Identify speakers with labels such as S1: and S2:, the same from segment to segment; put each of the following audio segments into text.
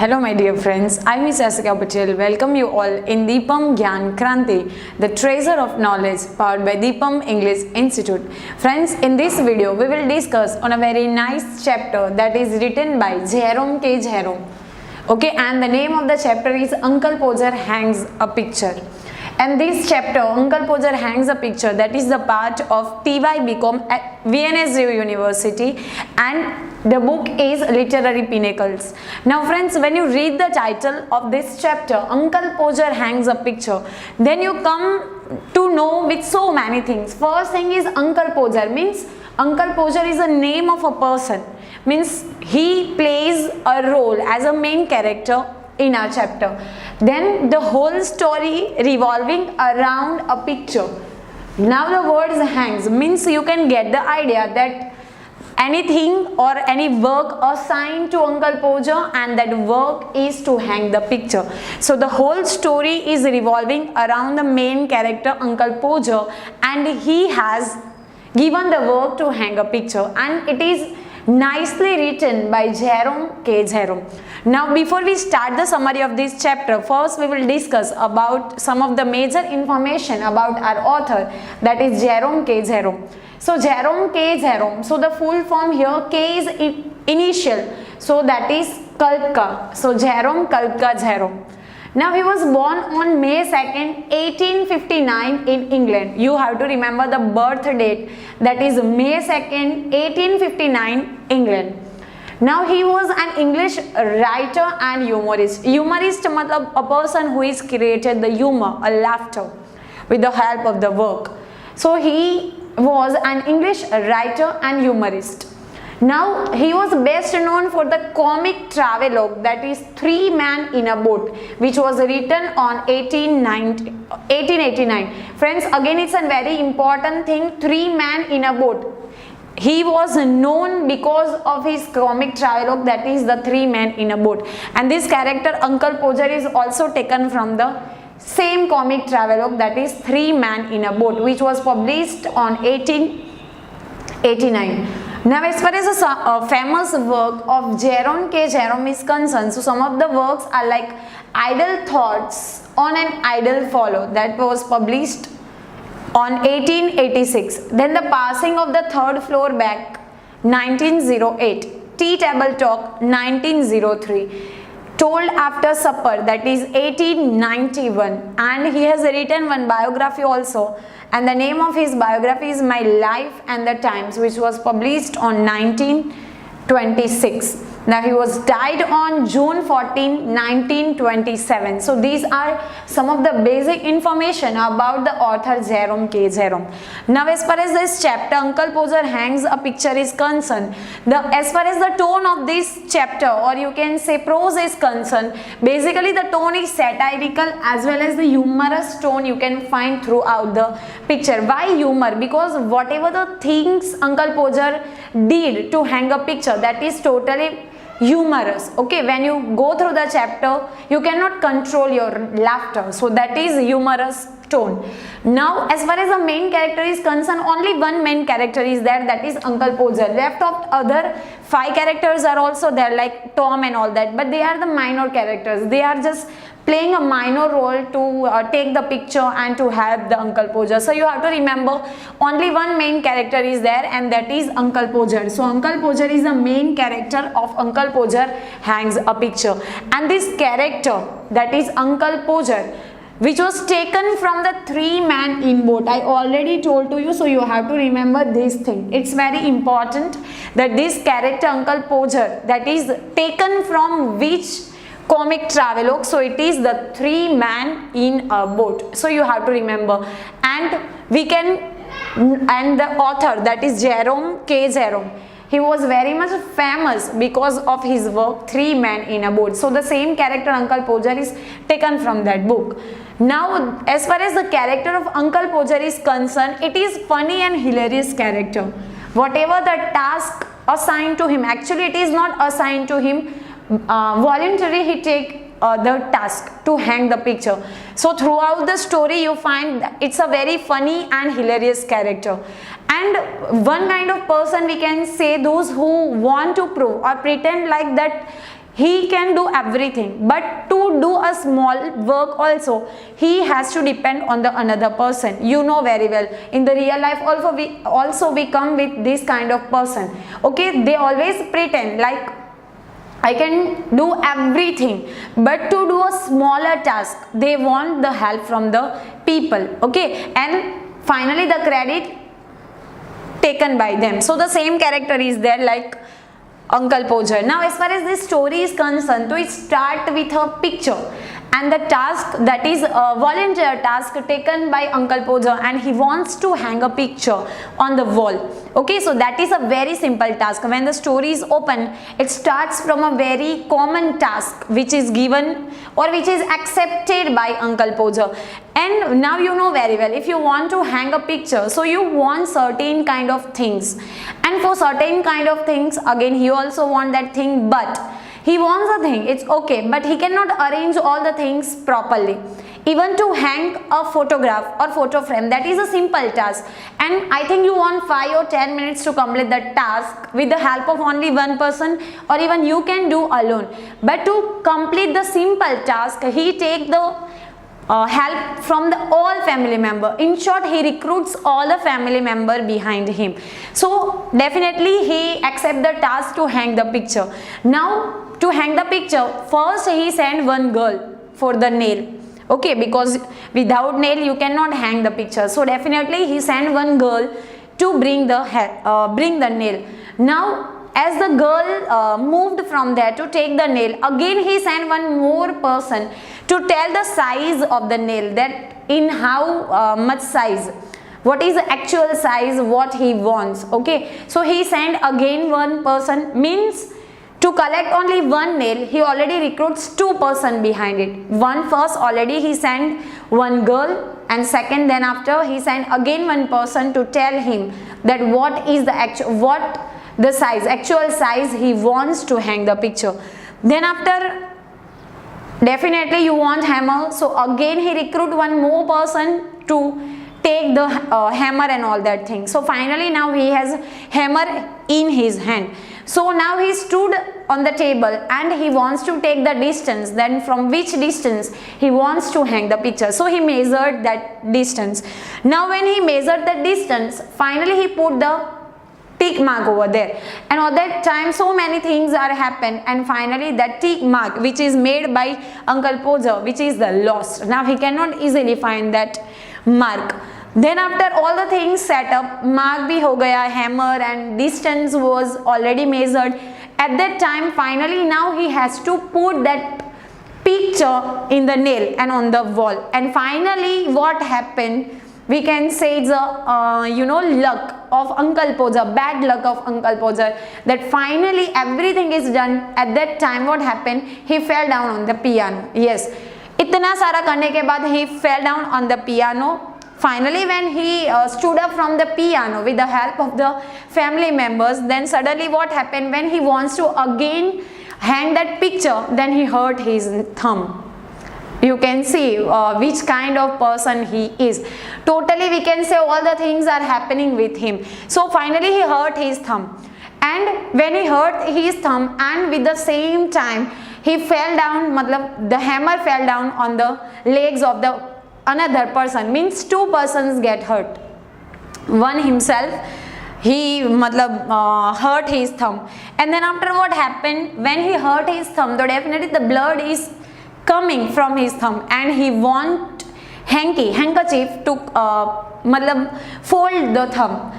S1: Hello my dear friends, I Miss S.Y.B.A. welcome you all in Deepam, Gyan, Kranti, the treasure of knowledge powered by Deepam English Institute. Friends, in this video we will discuss on a very nice chapter that is written by Jerome K. Jerome. Okay, and the name of the chapter is Uncle Podger Hangs a Picture. And this chapter, Uncle Podger Hangs a Picture, that is the part of T.Y.B. at V.N.S.G.U University, and the book is Literary Pinnacles. Now friends, when you read the title of this chapter, Uncle Podger Hangs a Picture, then you come to know with so many things. First thing is Uncle Podger, means Uncle Podger is a name of a person, means he plays a role as a main character in our chapter. Then the whole story revolving around a picture. Now the words hangs means you can get the idea that anything or any work assigned to Uncle Podger, and that work is to hang the picture. So the whole story is revolving around the main character Uncle Podger, and he has given the work to hang a picture, and it is nicely written by Jerome K. Jerome. Now before we start the summary of this chapter, first we will discuss about some of the major information about our author, that is Jerome K. Jerome. So Jerome K. Jerome, so the full form here, K is initial, so that is Kalpka. So Jerome Kalpka Jerome. Now he was born on May 2nd, 1859 in England. You have to remember the birth date, that is May 2nd, 1859 England. Now he was an English writer and humorist. Humorist means a person who is created the humor, a laughter with the help of the work. So he was an English writer and humorist. Now he was best known for the comic travelogue, that is Three Men in a Boat, which was written on 1889. Friends, again it's a very important thing, Three Men in a Boat. He was known because of his comic travelogue, that is the Three Men in a Boat. And this character Uncle Podger is also taken from the same comic travelogue, that is Three Men in a Boat, which was published on 1889. Now as far as a famous work of Jerome K. Jerome is concerned, so some of the works are like Idle Thoughts on an Idle Fellow, that was published on 1886. Then The Passing of the Third Floor Back, 1908. Tea Table Talk, 1903. Told After Supper, that is 1891, and he has written one biography also, and the name of his biography is My Life and the Times, which was published on 1926. Now he was died on June 14, 1927. So these are some of the basic information about the author Jerome K. Jerome. Now as far as this chapter Uncle Podger Hangs a Picture is concerned, as far as the tone of this chapter, or you can say prose, is concerned, basically the tone is satirical as well as the humorous tone you can find throughout the picture. Why humor? Because whatever the things Uncle Podger did to hang a picture, that is totally humorous. Okay, when you go through the chapter you cannot control your laughter, so that is humorous tone. Now as far as the main character is concerned, only one main character is there, that is Uncle Podger. Left of other 5 characters are also there, like Tom and all that, but they are the minor characters. They are just playing a minor role to take the picture and to help the Uncle Podger. So you have to remember only one main character is there, and that is Uncle Podger. So Uncle Podger is the main character of Uncle Podger Hangs a Picture. And this character, that is Uncle Podger, which was taken from the Three Men in Boat. I already told to you, so you have to remember this thing. It's very important that this character Uncle Podger, that is taken from which comic travelogue, so it is the Three Men in a Boat. So you have to remember, and the author, that is Jerome K. Jerome, he was very much famous because of his work Three Men in a Boat. So the same character Uncle Podger is taken from that book. Now as far as the character of Uncle Podger is concerned, it is funny and hilarious character. Whatever the task assigned to him, actually it is not assigned to him, voluntarily he take the task to hang the picture. So throughout the story you find it's a very funny and hilarious character. And one kind of person we can say, those who want to prove or pretend like that he can do everything, but to do a small work also he has to depend on the another person. You know very well, in the real life also we come with this kind of person. Okay, they always pretend like I can do everything, but to do a smaller task they want the help from the people. Okay, and finally the credit taken by them. So the same character is there like Uncle Podger. Now as far as this story is concerned, so it start with a picture and the task, that is a volunteer task taken by Uncle Podger, and he wants to hang a picture on the wall. Okay, so that is a very simple task. When the story is open, it starts from a very common task which is given or which is accepted by Uncle Podger. And now you know very well, if you want to hang a picture, so you want certain kind of things, and for certain kind of things again he also want that thing, but he wants a thing, it's okay, but he cannot arrange all the things properly. Even to hang a photograph or photo frame, that is a simple task, and I think you want 5 or 10 minutes to complete the task with the help of only one person, or even you can do alone. But to complete the simple task, he take the help from the all family member. In short, he recruits all the family member behind him. So definitely he accept the task to hang the picture. Now to hang the picture, first he sent one girl for the nail. Okay, because without nail you cannot hang the picture. So definitely he sent one girl to bring the nail. Now as the girl moved from there to take the nail, again he sent one more person to tell the size of the nail, that in how much size, what is the actual size what he wants. Okay, so he sent again one person, means to collect only one nail he already recruits 2 person behind it. One first already he sent one girl, and second then after he sent again one person to tell him that what is the actual size he wants to hang the picture. Then after, definitely you want hammer, so again he recruit one more person to take the hammer and all that thing. So finally now he has hammer in his hand. So now he stood on the table and he wants to take the distance, then from which distance he wants to hang the picture. So he measured that distance. Now when he measured the distance, finally he put the tick mark over there, and at that time so many things are happened, and finally that tick mark which is made by Uncle Podger, which is the lost. Now he cannot easily find that mark. Then after all the things set up, mark bhi ho gaya, hammer and distance was already measured. At that time finally now he has to put that picture in the nail and on the wall. And finally what happened, we can say it's a luck of Uncle Podger, bad luck of Uncle Podger, that finally everything is done. At that time what happened, he fell down on the piano. Yes, itna sara karne ke baad he fell down on the piano. Finally when he stood up from the piano with the help of the family members, then suddenly what happened, when he wants to again hang that picture, then he hurt his thumb. You can see which kind of person he is. Totally we can say all the things are happening with him. So finally he hurt his thumb, and when he hurt his thumb and with the same time he fell down, the hammer fell down on the legs of the another person, means 2 persons get hurt. One himself, he hurt his thumb, and then after what happened, when he hurt his thumb, though definitely the blood is coming from his thumb, and he want handkerchief to fold the thumb.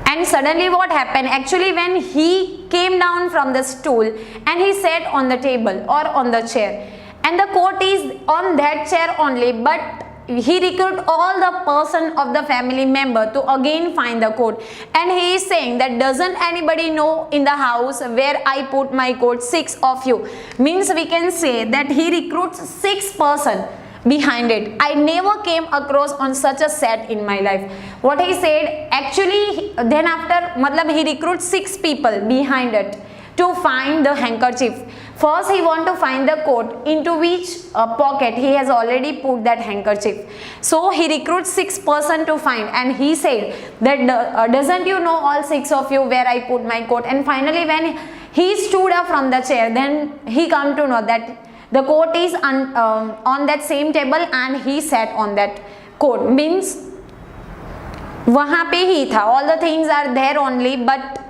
S1: And suddenly what happened, actually when he came down from the stool and he sat on the table or on the chair, and the coat is on that chair only, but he recruited all the person of the family member to again find the coat, and he is saying that doesn't anybody know in the house where I put my coat? 6 of you, means we can say that he recruits 6 person behind it. I never came across on such a set in my life. What he said, actually then after he recruits 6 people behind it to find the handkerchief. First he want to find the coat, into which pocket he has already put that handkerchief. So he recruits 6 person to find, and he said that doesn't you know all 6 of you where I put my coat? And finally when he stood up from the chair. Then he come to know that the coat is on that same table and he sat on that coat. Means वहाँ पे ही था. All the things are there only, but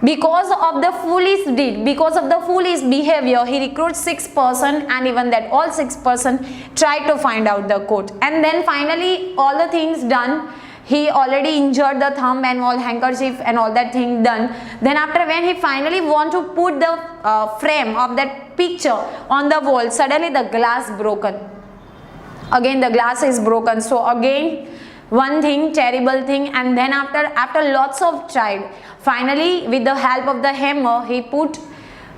S1: because of the foolish deed, because of the foolish behavior, he recruits 6 person, and even that all 6 person try to find out the coat. And then finally all the things done, he already injured the thumb and all handkerchief and all that thing done. Then after, when he finally want to put the frame of that picture on the wall, suddenly the glass broken. Again the glass is broken. So again one thing, terrible thing. And then after lots of tried, finally with the help of the hammer, he put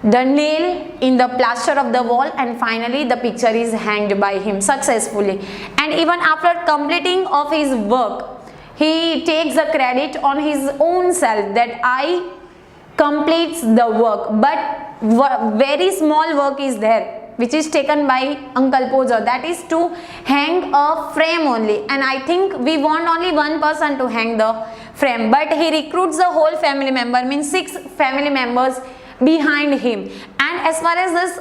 S1: the nail in the plaster of the wall, and finally the picture is hanged by him successfully. And even after completing of his work, he takes the credit on his own self that I completes the work. But very small work is there which is taken by Uncle Podger, that is to hang a frame only. And I think we want only one person to hang the frame, but he recruits the whole family member, means 6 family members behind him. And as far as this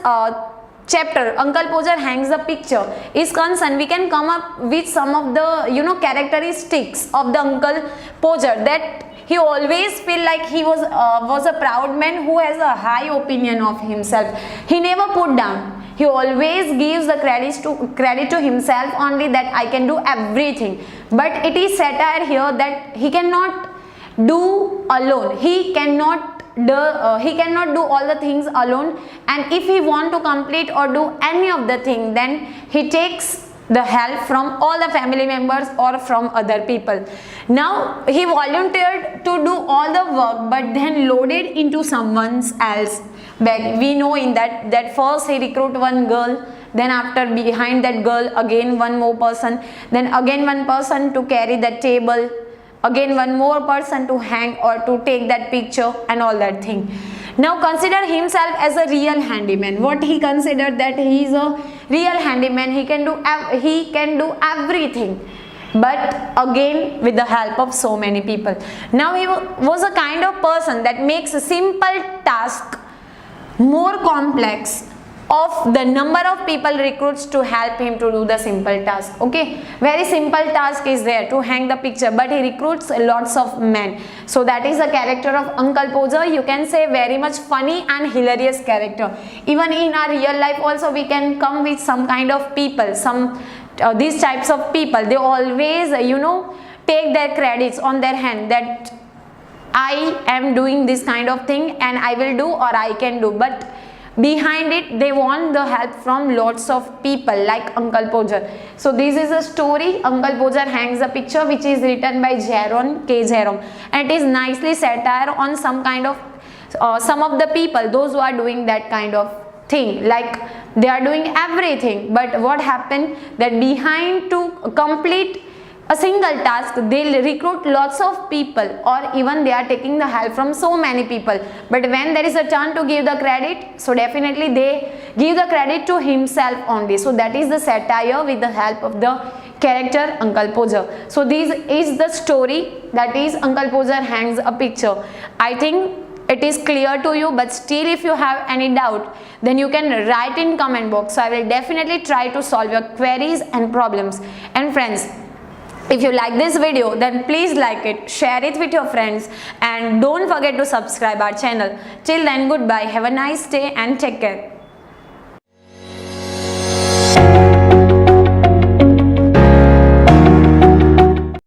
S1: chapter Uncle Podger hangs the picture is concerned, we can come up with some of the characteristics of the Uncle Podger, that he always feel like he was a proud man who has a high opinion of himself. He never put down. He always gives the credit to himself only, that I can do everything. But it is satire here that he cannot do alone. He cannot do all the things alone, and if he want to complete or do any of the thing, then he takes the help from all the family members or from other people. Now he volunteered to do all the work, but then loaded into someone else bag. We know in that first he recruit one girl, then after behind that girl again one more person, then again one person to carry that table, again one more person to hang or to take that picture and all that thing. Now consider himself as a real handyman. What he considered, that he is a real handyman, he can do everything, but again with the help of so many people. Now he was a kind of person that makes a simple task more complex of the number of people recruits to help him to do the simple task. Okay, very simple task is there to hang the picture, but he recruits lots of men. So that is the character of Uncle Podger. You can say very much funny and hilarious character. Even in our real life also we can come with some kind of people, these types of people, they always take their credits on their hand, that I am doing this kind of thing and I will do, or I can do, but behind it they want the help from lots of people like Uncle Podger. So this is a story, Uncle Podger hangs a picture, which is written by Jaron K. Jerome, and it is nicely satire on some kind of some of the people, those who are doing that kind of thing, like they are doing everything, but what happened, that behind to complete a single task they'll recruit lots of people, or even they are taking the help from so many people, but when there is a turn to give the credit, so definitely they give the credit to himself only. So that is the satire with the help of the character Uncle Podger. So this is the story, that is Uncle Podger hangs a picture. I think it is clear to you, but still if you have any doubt, then you can write in comment box. So I will definitely try to solve your queries and problems. And friends, if you like this video, then please like it, share it with your friends, and don't forget to subscribe our channel. Till then, goodbye, have a nice day and take care.